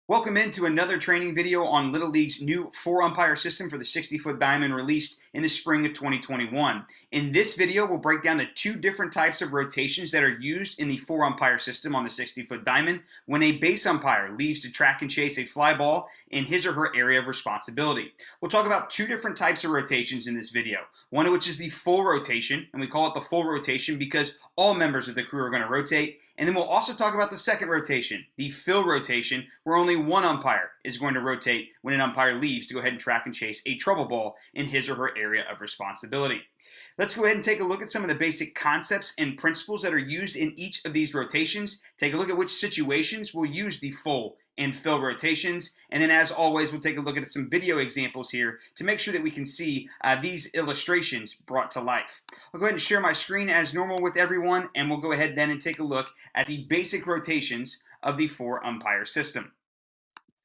Welcome into another training video on Little League's new 4-umpire system for the 60-foot diamond released in the spring of 2021. In this video, we'll break down the two different types of rotations that are used in the 4-umpire system on the 60-foot diamond when a base umpire leaves to track and chase a fly ball in his or her area of responsibility. We'll talk about two different types of rotations in this video, one of which is the full rotation, and we call it the full rotation because all members of the crew are going to rotate. And then we'll also talk about the second rotation, the fill rotation, where only one umpire is going to rotate when an umpire leaves to go ahead and track and chase a trouble ball in his or her area of responsibility. Let's go ahead and take a look at some of the basic concepts and principles that are used in each of these rotations. Take a look at which situations we'll use the full and fill rotations, and then as always we'll take a look at some video examples here to make sure that we can see these illustrations brought to life. I'll go ahead and share my screen as normal with everyone, and we'll go ahead then and take a look at the basic rotations of the 4-umpire system.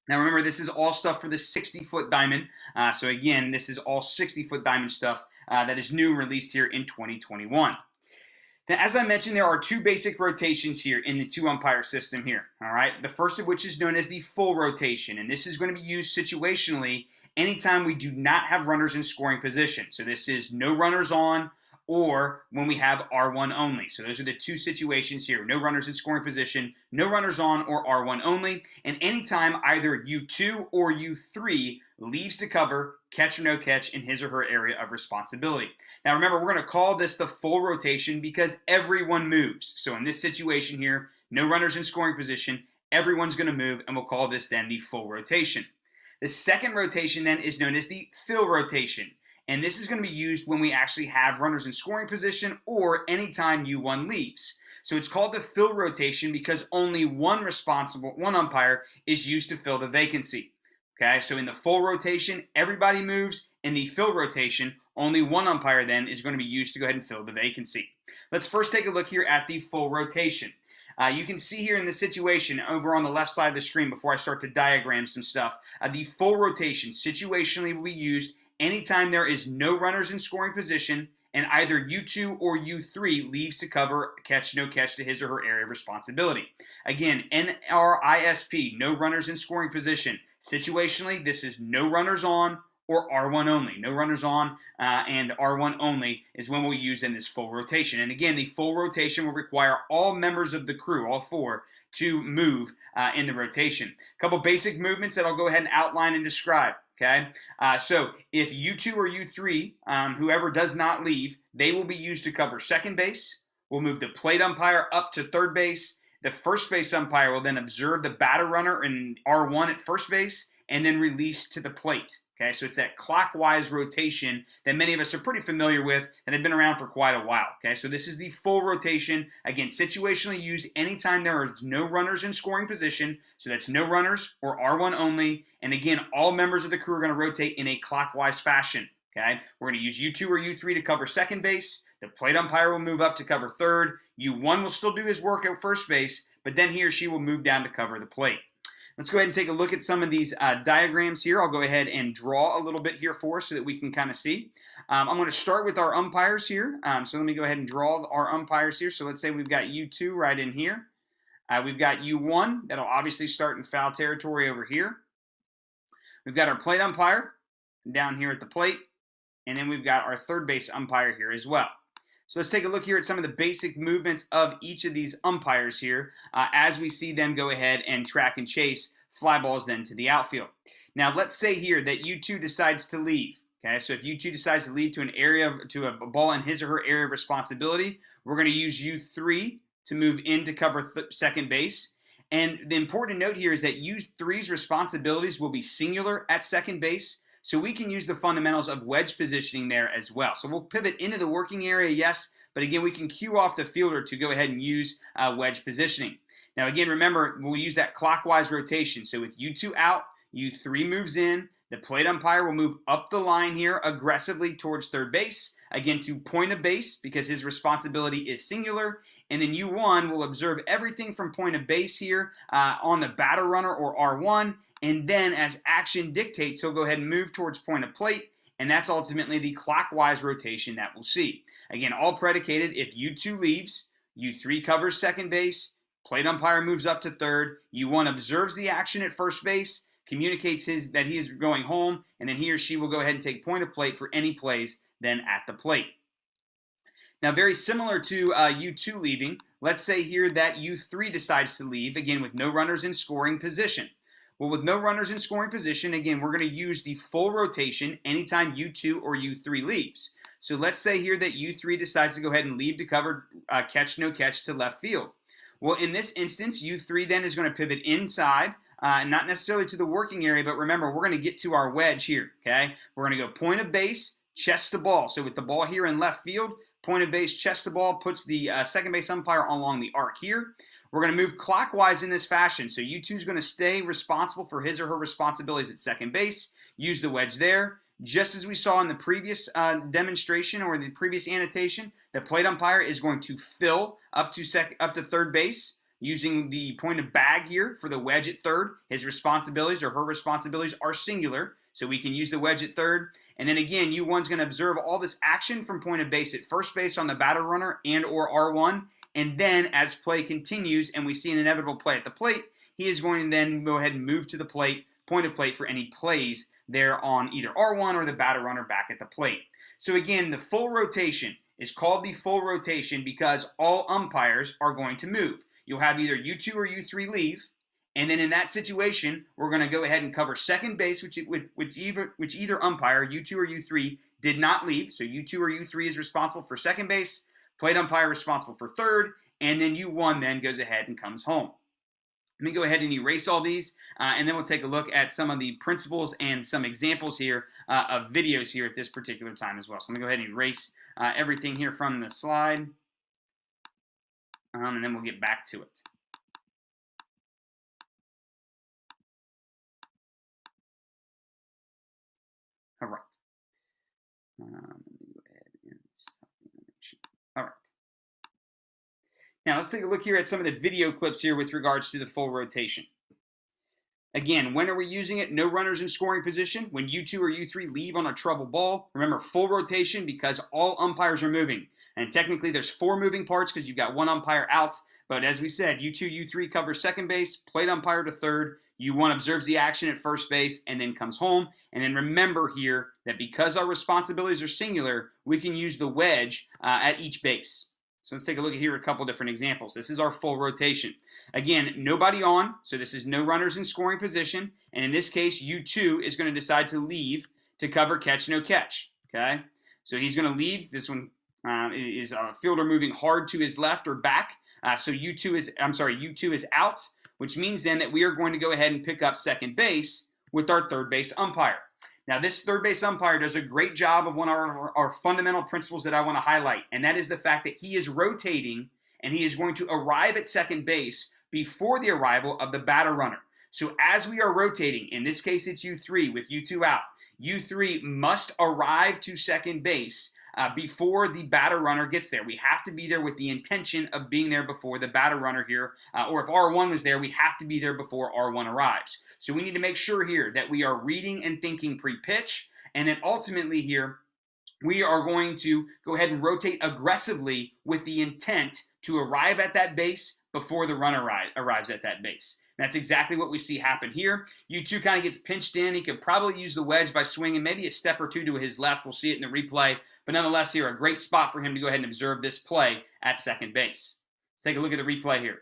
Now remember, this is all stuff for the 60-foot diamond, so again, this is all 60-foot diamond stuff that is new, released here in 2021. Now, as I mentioned, there are two basic rotations here in the 2-umpire system here, all right? The first of which is known as the full rotation, and this is going to be used situationally anytime we do not have runners in scoring position. So this is no runners on, or when we have R1 only. So those are the two situations here. No runners in scoring position, no runners on, or R1 only. And anytime either U2 or U3 leaves to cover, catch or no catch in his or her area of responsibility. Now remember, we're going to call this the full rotation because everyone moves. So in this situation here, no runners in scoring position, everyone's going to move, and we'll call this then the full rotation. The second rotation then is known as the fill rotation. And this is going to be used when we actually have runners in scoring position or anytime U1 leaves. So it's called the fill rotation because only one umpire is used to fill the vacancy. Okay, so in the full rotation, everybody moves. In the fill rotation, only one umpire then is going to be used to go ahead and fill the vacancy. Let's first take a look here at the full rotation. You can see here in the situation over on the left side of the screen before I start to diagram some stuff, the full rotation situationally will be used anytime there is no runners in scoring position and either U2 or U3 leaves to cover, catch, no catch to his or her area of responsibility. Again, NRISP, no runners in scoring position. Situationally, this is no runners on or R1 only. No runners on and R1 only is when we'll use in this full rotation. And again, the full rotation will require all members of the crew, all four, to move in the rotation. A couple basic movements that I'll go ahead and outline and describe. Okay, so if U2 or U3, whoever does not leave, they will be used to cover second base. We'll move the plate umpire up to third base. The first base umpire will then observe the batter runner in R1 at first base and then release to the plate. Okay, so it's that clockwise rotation that many of us are pretty familiar with and have been around for quite a while. Okay, so this is the full rotation. Again, situationally used anytime there are no runners in scoring position. So that's no runners or R1 only. And again, all members of the crew are going to rotate in a clockwise fashion. Okay, we're going to use U2 or U3 to cover second base. The plate umpire will move up to cover third. U1 will still do his work at first base, but then he or she will move down to cover the plate. Let's go ahead and take a look at some of these diagrams here. I'll go ahead and draw a little bit here for us so that we can kind of see. I'm going to start with our umpires here. So let me go ahead and draw our umpires here. So let's say we've got U2 right in here. We've got U1. That'll obviously start in foul territory over here. We've got our plate umpire down here at the plate. And then we've got our third base umpire here as well. So let's take a look here at some of the basic movements of each of these umpires here as we see them go ahead and track and chase fly balls then to the outfield. Now let's say here that U2 decides to leave. Okay, so if U2 decides to leave to an area, to a ball in his or her area of responsibility, we're going to use U3 to move in to cover second base. And the important note here is that U3's responsibilities will be singular at second base. So we can use the fundamentals of wedge positioning there as well. So we'll pivot into the working area, yes, but again, we can cue off the fielder to go ahead and use wedge positioning. Now again, remember, we'll use that clockwise rotation. So with U2 out, U3 moves in. The plate umpire will move up the line here aggressively towards third base, again to point of base because his responsibility is singular. And then U1 will observe everything from point of base here on the batter runner or R1. And then as action dictates, he'll go ahead and move towards point of plate. And that's ultimately the clockwise rotation that we'll see. Again, all predicated if U2 leaves, U3 covers second base, Plate umpire moves up to third. U1 observes the action at first base, communicates that he is going home, and then he or she will go ahead and take point of plate for any plays then at the plate. Now, very similar to U2 leaving, let's say here that U3 decides to leave, again, with no runners in scoring position. Well, with no runners in scoring position, again, we're going to use the full rotation anytime U2 or U3 leaves. So let's say here that U3 decides to go ahead and leave to cover catch, no catch to left field. Well, in this instance, U3 then is going to pivot inside, not necessarily to the working area, but remember, we're going to get to our wedge here, okay? We're going to go point of base, chest to ball. So with the ball here in left field, point of base, chest to ball, puts the second base umpire along the arc here. We're going to move clockwise in this fashion. So U2 is going to stay responsible for his or her responsibilities at second base, use the wedge there. Just as we saw in the previous demonstration or the previous annotation, the plate umpire is going to fill up to third base using the point of bag here for the wedge at third. His responsibilities or her responsibilities are singular, so we can use the wedge at third. And then again, U1's going to observe all this action from point of base at first base on the batter runner and or R1. And then as play continues and we see an inevitable play at the plate, he is going to then go ahead and move to the plate, point of plate for any plays there on either R1 or the batter runner back at the plate. So again, the full rotation is called the full rotation because all umpires are going to move. You'll have either U2 or U3 leave, and then in that situation, we're going to go ahead and cover second base, which either umpire, U2 or U3, did not leave. So U2 or U3 is responsible for second base, plate umpire responsible for third, and then U1 then goes ahead and comes home. Let me go ahead and erase all these, and then we'll take a look at some of the principles and some examples here of videos here at this particular time as well. So let me go ahead and erase everything here from the slide, and then we'll get back to it. All right. Let me go ahead and stop the animation. All right. Now let's take a look here at some of the video clips here with regards to the full rotation. Again, when are we using it? No runners in scoring position. When U2 or U3 leave on a trouble ball. Remember, full rotation because all umpires are moving. And technically there's 4 moving parts because you've got 1 umpire out. But as we said, U2, U3 covers second base, plate umpire to third, U1 observes the action at first base and then comes home. And then remember here that because our responsibilities are singular, we can use the wedge at each base. So let's take a look at here a couple different examples. This is our full rotation. Again, nobody on, so this is no runners in scoring position. And in this case, U2 is going to decide to leave to cover catch, no catch. Okay, so he's going to leave. This one is a fielder moving hard to his left or back. So U2 is out, which means then that we are going to go ahead and pick up second base with our third base umpire. Now, this third base umpire does a great job of one of our fundamental principles that I want to highlight, and that is the fact that he is rotating and he is going to arrive at second base before the arrival of the batter runner. So as we are rotating, in this case it's U3 with U2 out, U3 must arrive to second base before the batter runner gets there. We have to be there with the intention of being there before the batter runner here, or if R1 was there, we have to be there before R1 arrives. So we need to make sure here that we are reading and thinking pre-pitch, and then ultimately here, we are going to go ahead and rotate aggressively with the intent to arrive at that base before the runner arrives at that base. That's exactly what we see happen here. U2 kind of gets pinched in. He could probably use the wedge by swinging maybe a step or two to his left. We'll see it in the replay. But nonetheless here, a great spot for him to go ahead and observe this play at second base. Let's take a look at the replay here.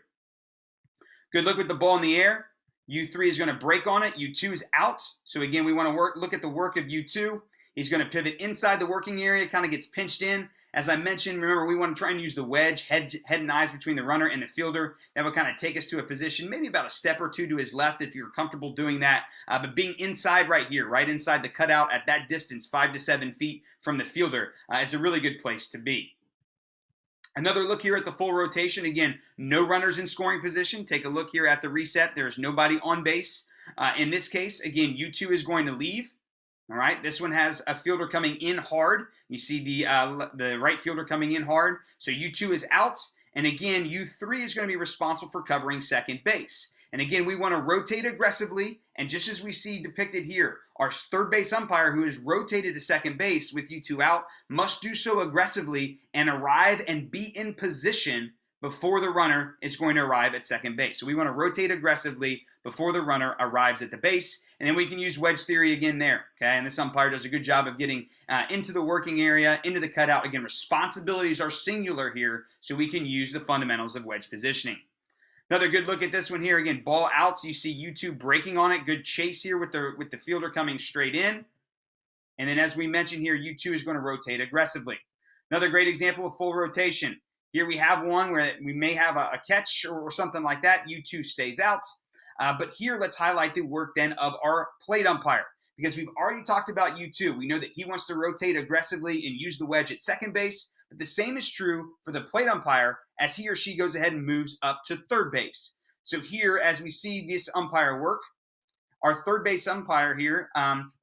Good look with the ball in the air. U3 is going to break on it. U2 is out. So again, we want to look at the work of U2. He's going to pivot inside the working area, kind of gets pinched in. As I mentioned, remember, we want to try and use the wedge, head and eyes between the runner and the fielder. That will kind of take us to a position, maybe about a step or two to his left if you're comfortable doing that. But being inside right here, right inside the cutout at that distance, 5 to 7 feet from the fielder, is a really good place to be. Another look here at the full rotation. Again, no runners in scoring position. Take a look here at the reset. There's nobody on base. In this case, again, U2 is going to leave. All right, this one has a fielder coming in hard. You see the right fielder coming in hard. So U2 is out. And again, U3 is going to be responsible for covering second base. And again, we want to rotate aggressively. And just as we see depicted here, our third base umpire who is rotated to second base with U2 out must do so aggressively and arrive and be in position before the runner is going to arrive at second base. So we want to rotate aggressively before the runner arrives at the base, and then we can use wedge theory again there. Okay, and this umpire does a good job of getting into the working area, into the cutout. Again, responsibilities are singular here, so we can use the fundamentals of wedge positioning. Another good look at this one here. Again, ball out. So you see U2 breaking on it. Good chase here with the fielder coming straight in. And then as we mentioned here, U2 is going to rotate aggressively. Another great example of full rotation. Here we have one where we may have a catch or something like that. U2 stays out. But here, let's highlight the work then of our plate umpire, because we've already talked about U2. We know that he wants to rotate aggressively and use the wedge at second base. But the same is true for the plate umpire as he or she goes ahead and moves up to third base. So here, as we see this umpire work, our third base umpire here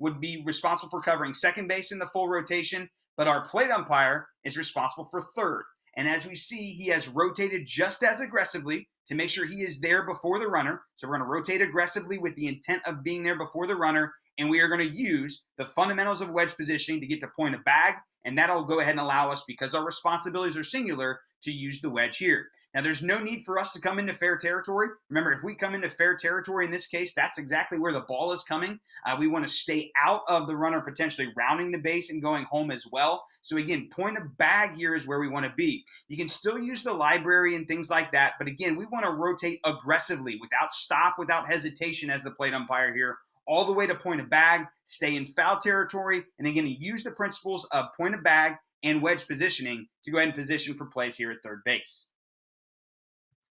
would be responsible for covering second base in the full rotation, but our plate umpire is responsible for third. And as we see, he has rotated just as aggressively to make sure he is there before the runner. So we're going to rotate aggressively with the intent of being there before the runner, and we are going to use the fundamentals of wedge positioning to get to point of bag, and that'll go ahead and allow us, because our responsibilities are singular, to use the wedge here. Now, there's no need for us to come into fair territory. Remember, if we come into fair territory in this case, that's exactly where the ball is coming. We want to stay out of the runner potentially rounding the base and going home as well. So again, point of bag here is where we want to be. You can still use the library and things like that, but again, we want to rotate aggressively without stop, without hesitation as the plate umpire here, all the way to point of bag, stay in foul territory, and again, use the principles of point of bag and wedge positioning to go ahead and position for plays here at third base.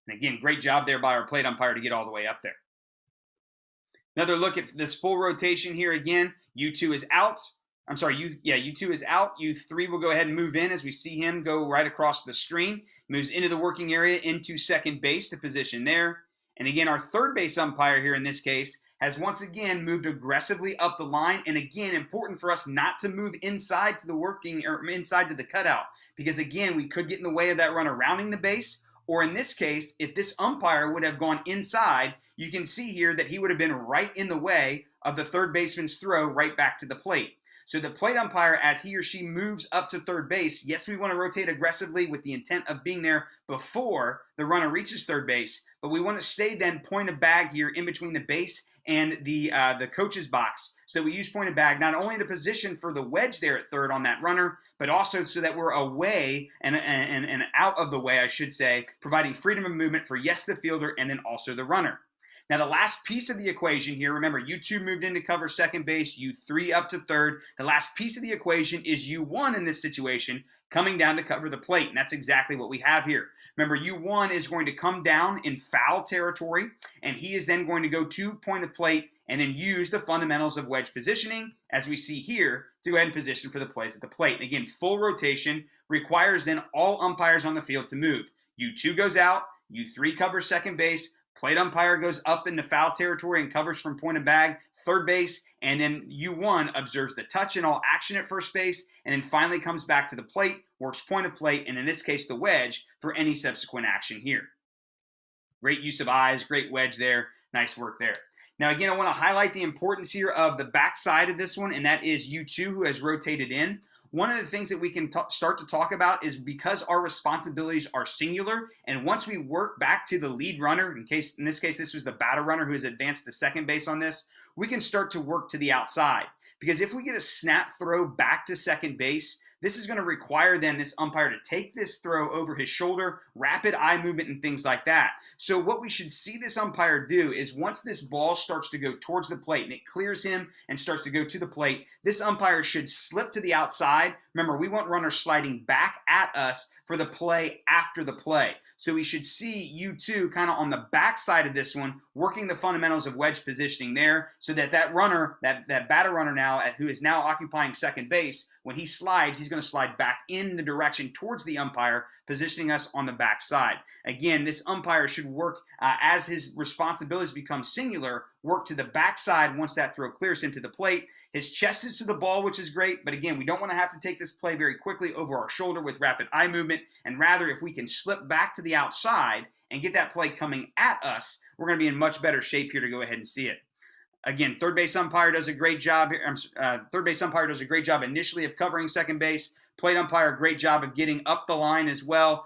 And again, great job there by our plate umpire to get all the way up there. Another look at this full rotation here again. U2 is out. U2 is out. U3 will go ahead and move in as we see him go right across the screen. Moves into the working area, into second base to position there. And again, our third base umpire here in this case has once again moved aggressively up the line. And again, important for us not to move inside to the working or inside to the cutout, because again, we could get in the way of that runner rounding the base. Or in this case, if this umpire would have gone inside, you can see here that he would have been right in the way of the third baseman's throw right back to the plate. So the plate umpire, as he or she moves up to third base, yes, we want to rotate aggressively with the intent of being there before the runner reaches third base, but we want to stay then point of bag here in between the base and the coach's box. So that we use point of bag not only to position for the wedge there at third on that runner, but also so that we're away and out of the way, I should say, providing freedom of movement for, yes, the fielder and then also the runner. Now, the last piece of the equation here, remember, U2 moved in to cover second base, U3 up to third. The last piece of the equation is U1 in this situation coming down to cover the plate, and that's exactly what we have here. Remember, U1 is going to come down in foul territory, and he is then going to go to point of plate and then use the fundamentals of wedge positioning, as we see here, to go ahead and position for the plays at the plate. And again, full rotation requires then all umpires on the field to move. U2 goes out, U3 covers second base, plate umpire goes up into foul territory and covers from point of bag, third base, and then U1 observes the touch and all action at first base, and then finally comes back to the plate, works point of plate, and in this case, the wedge for any subsequent action here. Great use of eyes, great wedge there, nice work there. Now, again, I want to highlight the importance here of the backside of this one, and that is U2, who has rotated in. One of the things that we can start to talk about is because our responsibilities are singular, and once we work back to the lead runner, in this case, this was the batter runner who has advanced to second base on this, we can start to work to the outside. Because if we get a snap throw back to second base, this is going to require then this umpire to take this throw over his shoulder, rapid eye movement, and things like that. So what we should see this umpire do is once this ball starts to go towards the plate and it clears him and starts to go to the plate, this umpire should slip to the outside. Remember, we want runners sliding back at us for the play after the play. So we should see U2 kind of on the backside of this one, working the fundamentals of wedge positioning there, so that that runner, that batter runner now, who is now occupying second base, when he slides, he's going to slide back in the direction towards the umpire, positioning us on the backside. Again, this umpire should work as his responsibilities become singular, work to the backside once that throw clears him to the plate. His chest is to the ball, which is great, but again, we don't want to have to take this play very quickly over our shoulder with rapid eye movement, and rather, if we can slip back to the outside and get that play coming at us, we're going to be in much better shape here to go ahead and see it. Again, third base umpire does a great job here. Third base umpire does a great job initially of covering second base. Plate umpire, great job of getting up the line as well.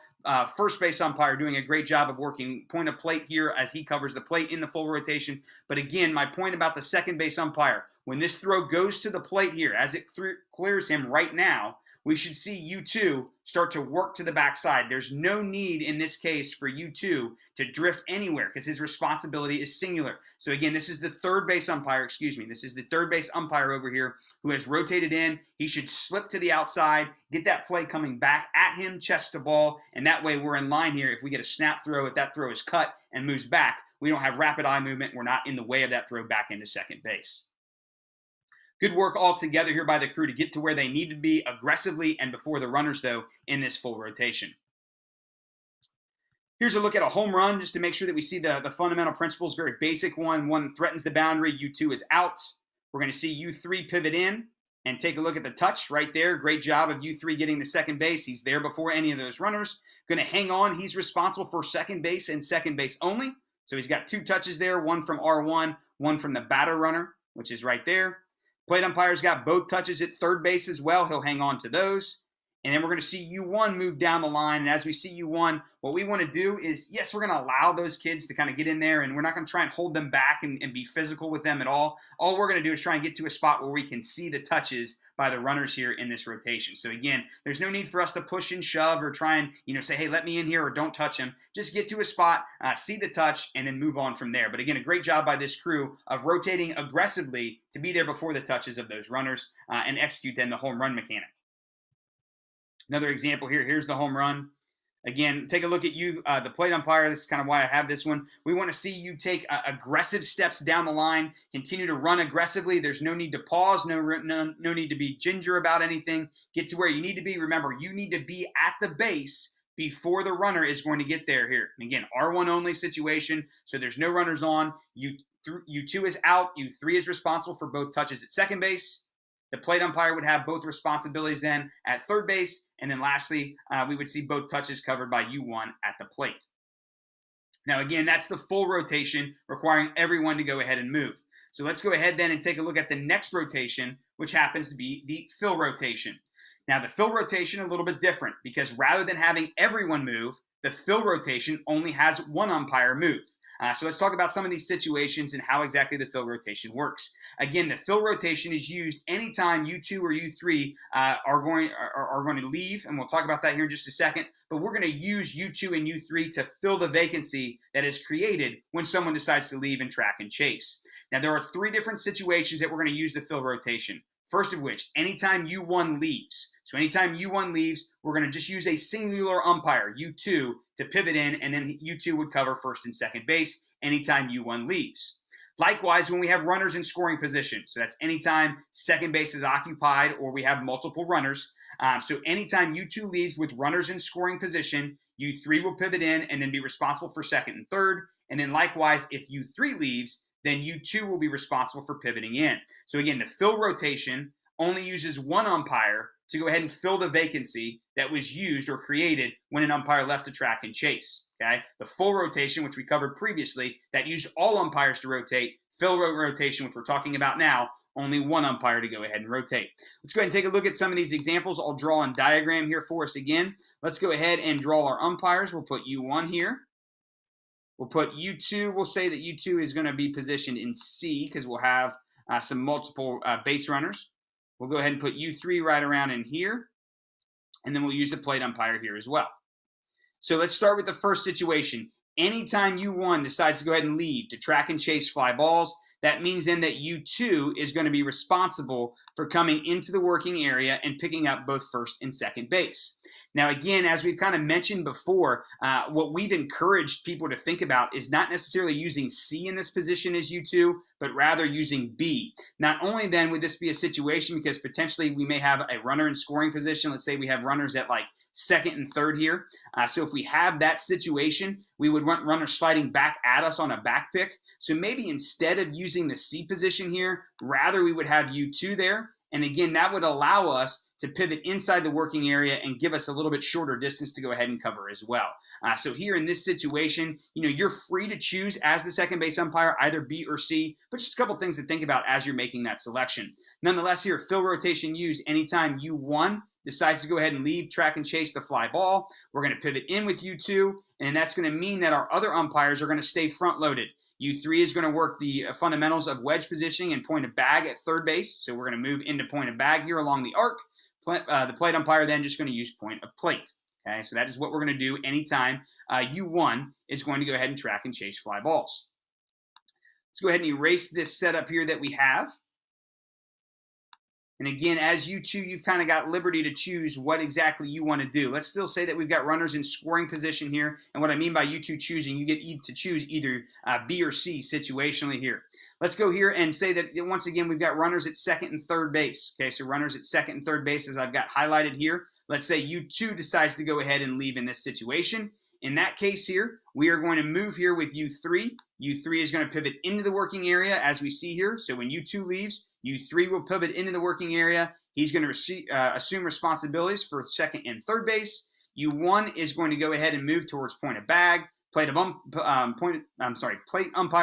first base umpire doing a great job of working point of plate here as he covers the plate in the full rotation. But again, my point about the second base umpire, when this throw goes to the plate here, as it clears him right now, we should see U2 start to work to the backside. There's no need in this case for U2 to drift anywhere because his responsibility is singular. So again, this is the third base umpire, this is the third base umpire over here who has rotated in. He should slip to the outside, get that play coming back at him, chest to ball, and that way we're in line here. If we get a snap throw, if that throw is cut and moves back, we don't have rapid eye movement. We're not in the way of that throw back into second base. Good work all together here by the crew to get to where they need to be aggressively and before the runners, though, in this full rotation. Here's a look at a home run just to make sure that we see the fundamental principles. Very basic one. One threatens the boundary. U2 is out. We're going to see U3 pivot in and take a look at the touch right there. Great job of U3 getting to second base. He's there before any of those runners. Going to hang on. He's responsible for second base and second base only. So he's got two touches there, one from R1, one from the batter runner, which is right there. Plate umpire's got both touches at third base as well. He'll hang on to those. And then we're going to see U1 move down the line. And as we see U1, what we want to do is, yes, we're going to allow those kids to kind of get in there, and we're not going to try and hold them back and be physical with them at all. All we're going to do is try and get to a spot where we can see the touches by the runners here in this rotation. So again, there's no need for us to push and shove or try and say, hey, let me in here or don't touch him. Just get to a spot, see the touch, and then move on from there. But again, a great job by this crew of rotating aggressively to be there before the touches of those runners and execute then the home run mechanic. Another example here. Here's the home run. Again, take a look at the plate umpire. This is kind of why I have this one. We want to see you take aggressive steps down the line, continue to run aggressively. There's no need to pause, no need to be ginger about anything. Get to where you need to be. Remember, you need to be at the base before the runner is going to get there here. And again, R1 only situation, so there's no runners on. U2 is out. U3 is responsible for both touches at second base. The plate umpire would have both responsibilities then at third base. And then lastly, we would see both touches covered by U1 at the plate. Now, again, that's the full rotation requiring everyone to go ahead and move. So let's go ahead then and take a look at the next rotation, which happens to be the fill rotation. Now, the fill rotation a little bit different because rather than having everyone move, the fill rotation only has one umpire move. So let's talk about some of these situations and how exactly the fill rotation works. Again, the fill rotation is used anytime U2 or U3 are going to leave, and we'll talk about that here in just a second. But we're going to use U2 and U3 to fill the vacancy that is created when someone decides to leave and track and chase. Now, there are three different situations that we're going to use the fill rotation. First of which, anytime U1 leaves. So anytime U1 leaves, we're going to just use a singular umpire, U2, to pivot in, and then U2 would cover first and second base anytime U1 leaves. Likewise, when we have runners in scoring position, so that's anytime second base is occupied or we have multiple runners. So anytime U2 leaves with runners in scoring position, U3 will pivot in and then be responsible for second and third. And then likewise, if U3 leaves, then U2 will be responsible for pivoting in. So again, the fill rotation only uses one umpire to go ahead and fill the vacancy that was used or created when an umpire left to track and chase. Okay, the full rotation, which we covered previously, that used all umpires to rotate. Fill rotation, which we're talking about now, only one umpire to go ahead and rotate. Let's go ahead and take a look at some of these examples. I'll draw a diagram here for us again. Let's go ahead and draw our umpires. We'll put U1 here. We'll put U2, we'll say that U2 is going to be positioned in C because we'll have some multiple base runners. We'll go ahead and put U3 right around in here, and then we'll use the plate umpire here as well. So let's start with the first situation. Anytime U1 decides to go ahead and leave to track and chase fly balls, that means then that U2 is going to be responsible for coming into the working area and picking up both first and second base. Now, again, as we've kind of mentioned before, what we've encouraged people to think about is not necessarily using C in this position as U2, but rather using B. Not only then would this be a situation because potentially we may have a runner in scoring position. Let's say we have runners at like second and third here. So if we have that situation, we would want runners sliding back at us on a back pick. So maybe instead of using the C position here, rather we would have U2 there. And again, that would allow us to pivot inside the working area and give us a little bit shorter distance to go ahead and cover as well. So here in this situation, you're free to choose as the second base umpire, either B or C, but just a couple things to think about as you're making that selection. Nonetheless, here, fill rotation used anytime U1 decides to go ahead and leave, track, and chase the fly ball. We're going to pivot in with U2, and that's going to mean that our other umpires are going to stay front-loaded. U3 is going to work the fundamentals of wedge positioning and point of bag at third base. So we're going to move into point of bag here along the arc. The plate umpire then just going to use point of plate. Okay, so that is what we're going to do anytime U1 is going to go ahead and track and chase fly balls. Let's go ahead and erase this setup here that we have. And again, as U2, you've kind of got liberty to choose what exactly you want to do. Let's still say that we've got runners in scoring position here. And what I mean by U2 choosing, you get to choose either B or C situationally here. Let's go here and say that once again, we've got runners at second and third base. Okay, so runners at second and third base as I've got highlighted here. Let's say U2 decides to go ahead and leave in this situation. In that case here, we are going to move here with U3. U3 is going to pivot into the working area as we see here. So when U2 leaves, U3 will pivot into the working area. He's going to assume responsibilities for second and third base. U1 is going to go ahead and move towards point of bag. Plate umpire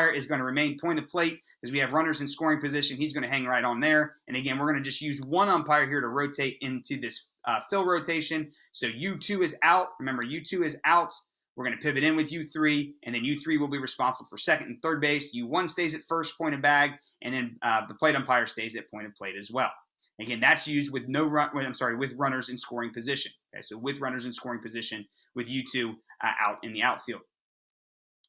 is going to remain point of plate because we have runners in scoring position. He's going to hang right on there. And again, we're going to just use one umpire here to rotate into this fill rotation. So U2 is out. Remember, U2 is out. We're going to pivot in with U3, and then U3 will be responsible for second and third base. U1 stays at first, point of bag, and then the plate umpire stays at point of plate as well. Again, that's used with with runners in scoring position. Okay, so with runners in scoring position, with U2 out in the outfield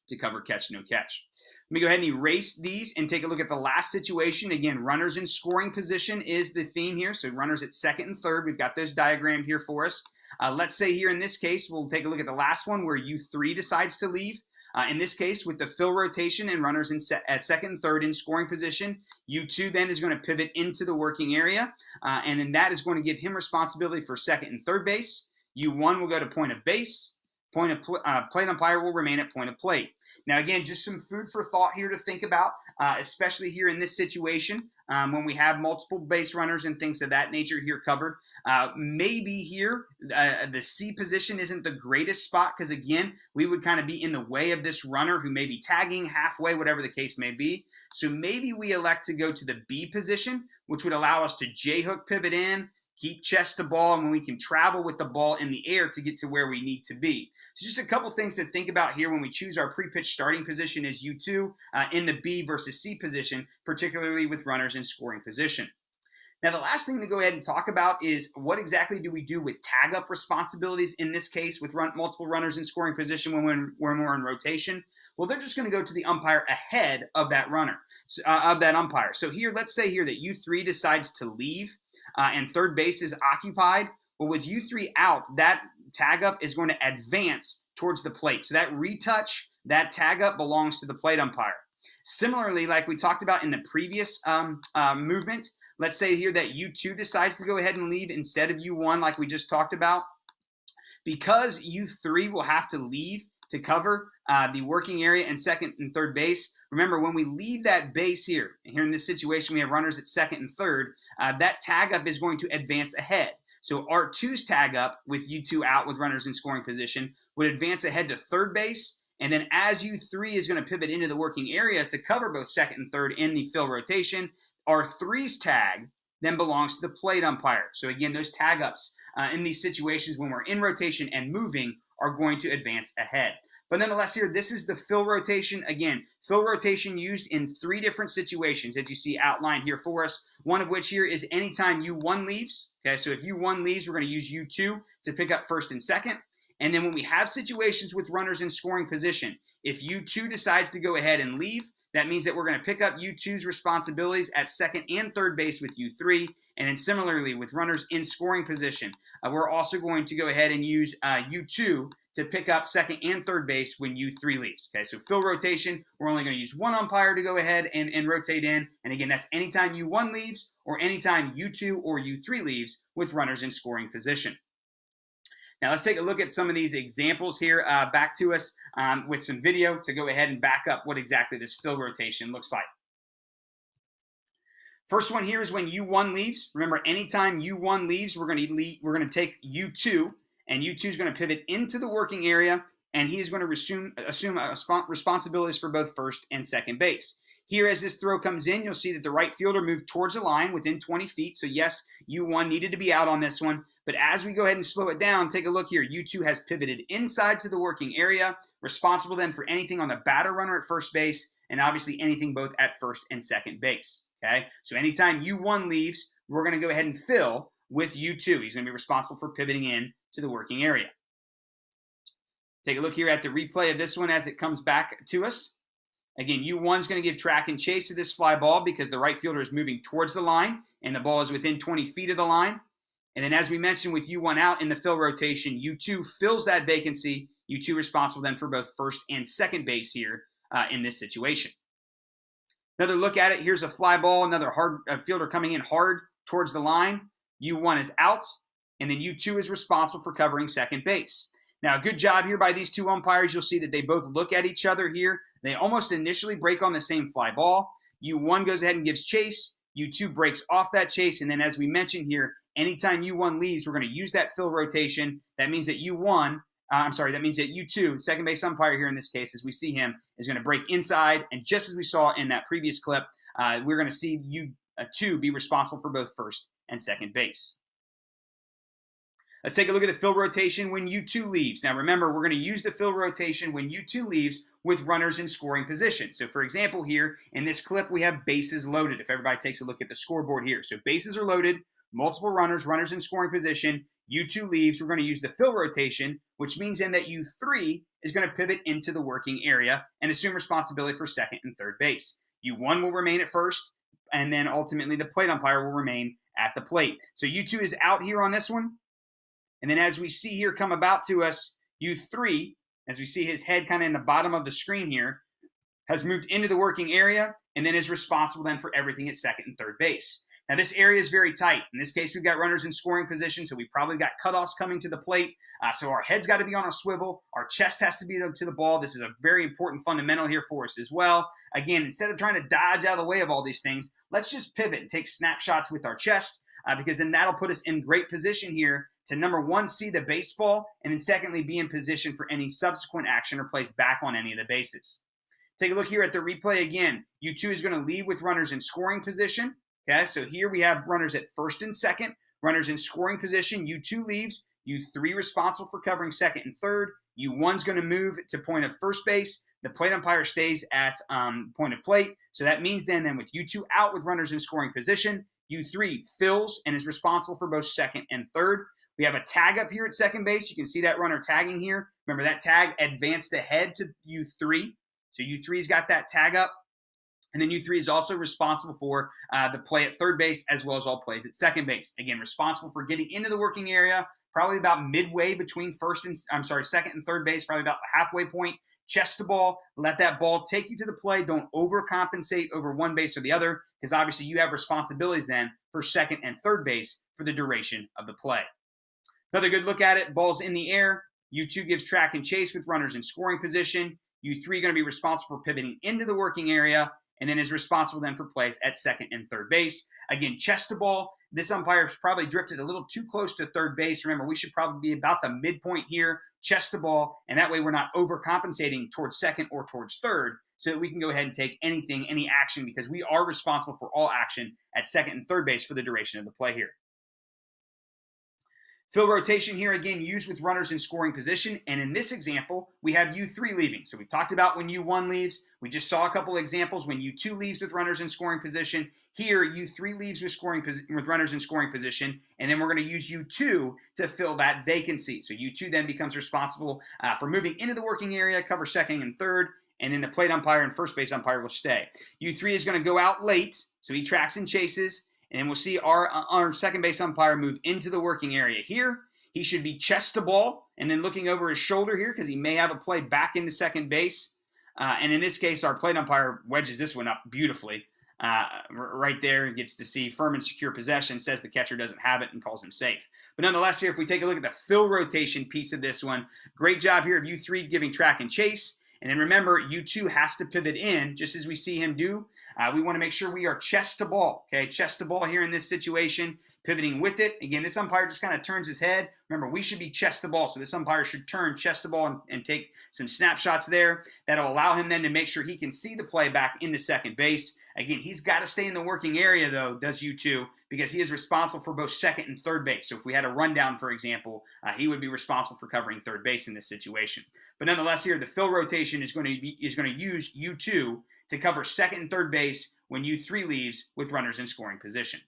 to cover catch, no catch. Let me go ahead and erase these and take a look at the last situation. Again, runners in scoring position is the theme here. So runners at second and third, we've got those diagrammed here for us. Let's say here in this case, we'll take a look at the last one where U3 decides to leave. In this case, with the fill rotation and runners at second and third in scoring position, U2 then is going to pivot into the working area, and then that is going to give him responsibility for second and third base. U1 will go to point of base. Plate umpire will remain at point of plate. Now, again, just some food for thought here to think about, especially here in this situation when we have multiple base runners and things of that nature here covered. Maybe here the C position isn't the greatest spot because, again, we would kind of be in the way of this runner who may be tagging halfway, whatever the case may be. So maybe we elect to go to the B position, which would allow us to J-hook pivot in, keep chest to ball, and when we can travel with the ball in the air to get to where we need to be. So just a couple things to think about here when we choose our pre-pitch starting position as U2 in the B versus C position, particularly with runners in scoring position. Now, the last thing to go ahead and talk about is what exactly do we do with tag-up responsibilities in this case with multiple runners in scoring position when we're in rotation? Well, they're just going to go to the umpire ahead of that runner, of that umpire. So here, let's say here that U3 decides to leave and third base is occupied. Well, with U3 out, that tag up is going to advance towards the plate. So that retouch, that tag up belongs to the plate umpire. Similarly, like we talked about in the previous movement, let's say here that U2 decides to go ahead and leave instead of U1 like we just talked about. Because U3 will have to leave to cover the working area and second and third base. Remember, when we leave that base here, and here in this situation we have runners at second and third, that tag up is going to advance ahead. So R2's tag up with U2 out with runners in scoring position would advance ahead to third base. And then as U3 is going to pivot into the working area to cover both second and third in the fill rotation, R3's tag then belongs to the plate umpire. So again, those tag ups in these situations when we're in rotation and moving are going to advance ahead. But nonetheless here, this is the fill rotation. Again, fill rotation used in 3 different situations as you see outlined here for us. One of which here is anytime U1 leaves. Okay, so if U1 leaves, we're going to use U2 to pick up first and second. And then when we have situations with runners in scoring position, if U2 decides to go ahead and leave, that means that we're going to pick up U2's responsibilities at second and third base with U3. And then similarly with runners in scoring position, we're also going to go ahead and use U2 to pick up second and third base when U3 leaves. Okay, so fill rotation, we're only going to use one umpire to go ahead and rotate in. And again, that's anytime U1 leaves or anytime U2 or U3 leaves with runners in scoring position. Now let's take a look at some of these examples here back to us with some video to go ahead and back up what exactly this fill rotation looks like. First one here is when U1 leaves. Remember, anytime U1 leaves, we're going to take U2, and U2 is going to pivot into the working area, and he is going to assume responsibilities for both first and second base. Here, as this throw comes in, you'll see that the right fielder moved towards the line within 20 feet. So yes, U1 needed to be out on this one. But as we go ahead and slow it down, take a look here. U2 has pivoted inside to the working area, responsible then for anything on the batter runner at first base, and obviously anything both at first and second base. Okay, so anytime U1 leaves, we're going to go ahead and fill with U2. He's going to be responsible for pivoting in to the working area. Take a look here at the replay of this one as it comes back to us. Again, U1 is going to give track and chase to this fly ball because the right fielder is moving towards the line and the ball is within 20 feet of the line. And then as we mentioned with U1 out in the fill rotation, U2 fills that vacancy. U2 responsible then for both first and second base here in this situation. Another look at it. Here's a fly ball, another hard fielder coming in hard towards the line. U1 is out, and then U2 is responsible for covering second base. Now, good job here by these two umpires. You'll see that they both look at each other here. They almost initially break on the same fly ball. U1 goes ahead and gives chase. U2 breaks off that chase, and then as we mentioned here, anytime U1 leaves, we're going to use that fill rotation. That means that that means that U2, second base umpire here in this case, as we see him, is going to break inside. And just as we saw in that previous clip, we're going to see U2 be responsible for both first and second base. Let's take a look at the fill rotation when U2 leaves. Now remember, we're going to use the fill rotation when U2 leaves with runners in scoring position. So for example here, in this clip, we have bases loaded. If everybody takes a look at the scoreboard here. So bases are loaded, multiple runners in scoring position. U2 leaves, we're going to use the fill rotation, which means then that U3 is going to pivot into the working area and assume responsibility for second and third base. U1 will remain at first, and then ultimately the plate umpire will remain at the plate. So U2 is out here on this one. And then as we see here come about to us, U3, as we see his head kind of in the bottom of the screen here, has moved into the working area and then is responsible then for everything at second and third base. Now this area is very tight. In this case, we've got runners in scoring position, so we probably got cutoffs coming to the plate. So our head's got to be on a swivel. Our chest has to be to the ball. This is a very important fundamental here for us as well. Again, instead of trying to dodge out of the way of all these things, let's just pivot and take snapshots with our chest. Because then that'll put us in great position here to, number one, see the baseball, and then secondly, be in position for any subsequent action or plays back on any of the bases. Take a look here at the replay again. U2 is going to lead with runners in scoring position. Okay, so here we have runners at first and second, runners in scoring position. U2 leaves. U3 responsible for covering second and third. U1's going to move to point of first base. The plate umpire stays at point of plate. So that means then with U2 out with runners in scoring position, U3 fills and is responsible for both second and third. We have a tag up here at second base. You can see that runner tagging here. Remember, that tag advanced ahead to U3. So U3's got that tag up. And then U3 is also responsible for the play at third base as well as all plays at second base. Again, responsible for getting into the working area, probably about midway between second and third base, probably about the halfway point. Chest the ball, let that ball take you to the play. Don't overcompensate over one base or the other, because obviously you have responsibilities then for second and third base for the duration of the play. Another good look at it, ball's in the air. U2 gives track and chase with runners in scoring position. U3 going to be responsible for pivoting into the working area, and then is responsible then for plays at second and third base. Again, chest the ball. This umpire has probably drifted a little too close to third base. Remember, we should probably be about the midpoint here, chest the ball, and that way we're not overcompensating towards second or towards third, so that we can go ahead and take any action, because we are responsible for all action at second and third base for the duration of the play here. Fill rotation here, again, used with runners in scoring position. And in this example, we have U3 leaving. So we talked about when U1 leaves. We just saw a couple examples when U2 leaves with runners in scoring position. Here, U3 leaves with runners in scoring position. And then we're going to use U2 to fill that vacancy. So U2 then becomes responsible for moving into the working area, cover second and third. And then the plate umpire and first base umpire will stay. U3 is going to go out late, so he tracks and chases. And we'll see our second base umpire move into the working area here. He should be chest to ball and then looking over his shoulder here, because he may have a play back into second base. And in this case, our plate umpire wedges this one up beautifully. Right there, gets to see firm and secure possession, says the catcher doesn't have it, and calls him safe. But nonetheless, here, if we take a look at the fill rotation piece of this one, great job here of U3 giving track and chase. And then remember, U2 has to pivot in, just as we see him do. We want to make sure we are chest to ball, okay? Chest to ball here in this situation, pivoting with it. Again, this umpire just kind of turns his head. Remember, we should be chest to ball, so this umpire should turn chest to ball and take some snapshots there. That'll allow him then to make sure he can see the play back into second base. Again, he's got to stay in the working area, though, does U2, because he is responsible for both second and third base. So if we had a rundown, for example, he would be responsible for covering third base in this situation. But nonetheless, here, the fill rotation is going to use U2 to cover second and third base when U3 leaves with runners in scoring position.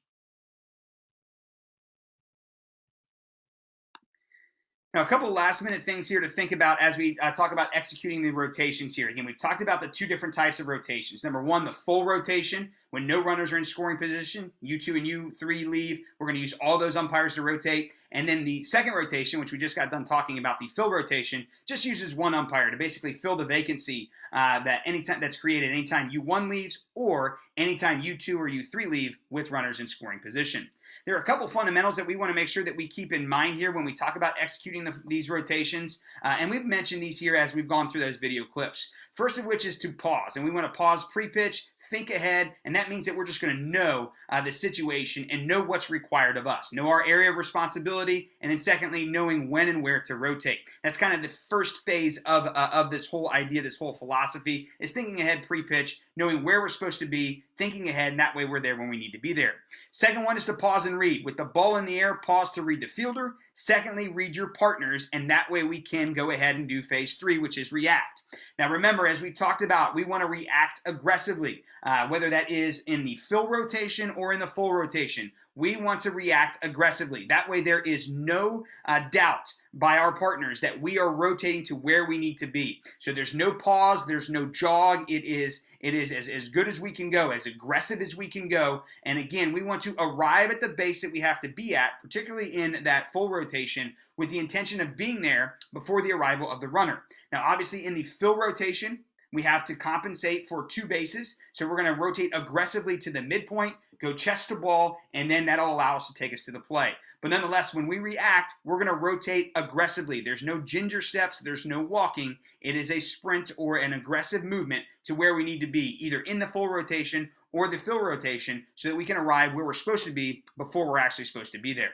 Now, a couple of last-minute things here to think about as we talk about executing the rotations here. Again, we've talked about the two different types of rotations. Number one, the full rotation. When no runners are in scoring position, U2 and U3 leave. We're going to use all those umpires to rotate. And then the second rotation, which we just got done talking about, the fill rotation, just uses one umpire to basically fill the vacancy that's created anytime U1 leaves or anytime U2 or U3 leave with runners in scoring position. There are a couple fundamentals that we want to make sure that we keep in mind here when we talk about executing these rotations, and we've mentioned these here as we've gone through those video clips. First of which is to pause, and we want to pause pre-pitch, think ahead, and that means that we're just going to know the situation and know what's required of us, know our area of responsibility, and then secondly, knowing when and where to rotate. That's kind of the first phase of this whole idea, this whole philosophy, is thinking ahead pre-pitch, knowing where we're supposed to be, thinking ahead, and that way we're there when we need to be there. Second one is to pause and read. With the ball in the air, pause to read the fielder. Secondly, read your partners, and that way we can go ahead and do phase three, which is react. Now remember, as we talked about, we want to react aggressively, whether that is in the fill rotation or in the full rotation. We want to react aggressively. That way there is no doubt by our partners that we are rotating to where we need to be. So there's no pause, there's no jog. It is as good as we can go, as aggressive as we can go. And again, we want to arrive at the base that we have to be at, particularly in that full rotation, with the intention of being there before the arrival of the runner. Now, obviously, in the fill rotation, we have to compensate for two bases. So we're going to rotate aggressively to the midpoint, go chest to ball, and then that'll allow us to take us to the play. But nonetheless, when we react, we're going to rotate aggressively. There's no ginger steps. There's no walking. It is a sprint or an aggressive movement to where we need to be, either in the full rotation or the fill rotation, so that we can arrive where we're supposed to be before we're actually supposed to be there.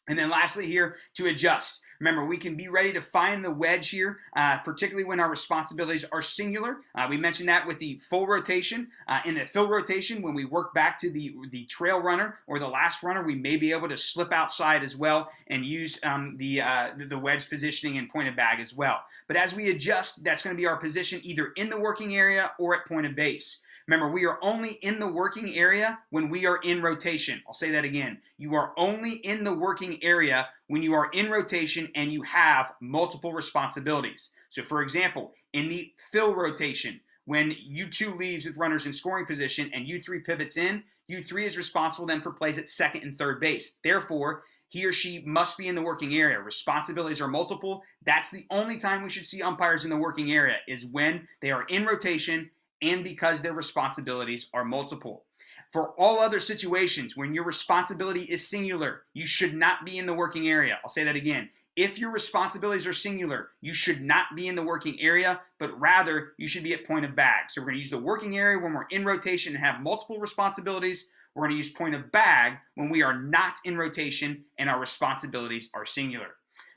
And then lastly here, to adjust. Remember, we can be ready to find the wedge here, particularly when our responsibilities are singular. We mentioned that with the full rotation. In the fill rotation, when we work back to the trail runner or the last runner, we may be able to slip outside as well and use the wedge positioning and point of bag as well. But as we adjust, that's going to be our position either in the working area or at point of base. Remember, we are only in the working area when we are in rotation. I'll say that again. You are only in the working area when you are in rotation and you have multiple responsibilities. So for example, in the fill rotation, when U2 leaves with runners in scoring position and U3 pivots in, U3 is responsible then for plays at second and third base. Therefore, he or she must be in the working area. Responsibilities are multiple. That's the only time we should see umpires in the working area, is when they are in rotation and because their responsibilities are multiple. For all other situations, when your responsibility is singular, you should not be in the working area. I'll say that again. If your responsibilities are singular, you should not be in the working area, but rather you should be at point of bag. So we're going to use the working area when we're in rotation and have multiple responsibilities. We're going to use point of bag when we are not in rotation and our responsibilities are singular.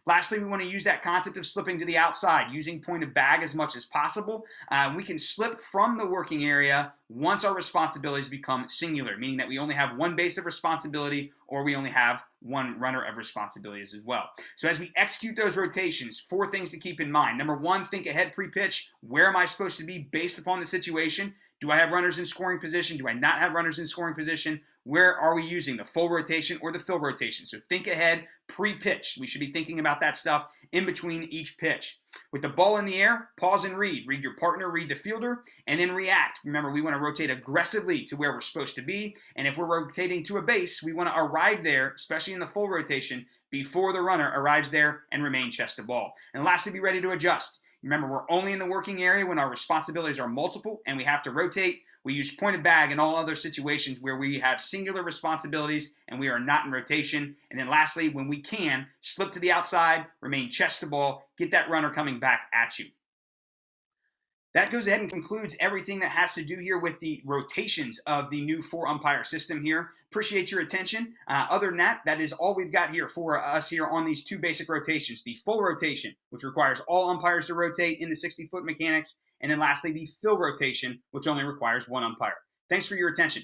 Lastly, we want to use that concept of slipping to the outside, using point of bag as much as possible. We can slip from the working area once our responsibilities become singular, meaning that we only have one base of responsibility or we only have one runner of responsibilities as well. So as we execute those rotations, 4 things to keep in mind. Number 1, think ahead pre-pitch. Where am I supposed to be based upon the situation? Do I have runners in scoring position? Do I not have runners in scoring position? Where are we using the full rotation or the fill rotation? So think ahead pre-pitch. We should be thinking about that stuff in between each pitch. With the ball in the air, pause and read. Read your partner, read the fielder, and then react. Remember, we want to rotate aggressively to where we're supposed to be. And if we're rotating to a base, we want to arrive there, especially in the full rotation, before the runner arrives there and remain chest to ball. And lastly, be ready to adjust. Remember, we're only in the working area when our responsibilities are multiple and we have to rotate. We use point of bag in all other situations where we have singular responsibilities and we are not in rotation. And then lastly, when we can, slip to the outside, remain chest to ball, get that runner coming back at you. That goes ahead and concludes everything that has to do here with the rotations of the new 4-umpire system here. Appreciate your attention. Other than that, that is all we've got here for us here on these two basic rotations. The full rotation, which requires all umpires to rotate in the 60-foot mechanics, and then lastly, the fill rotation, which only requires one umpire. Thanks for your attention.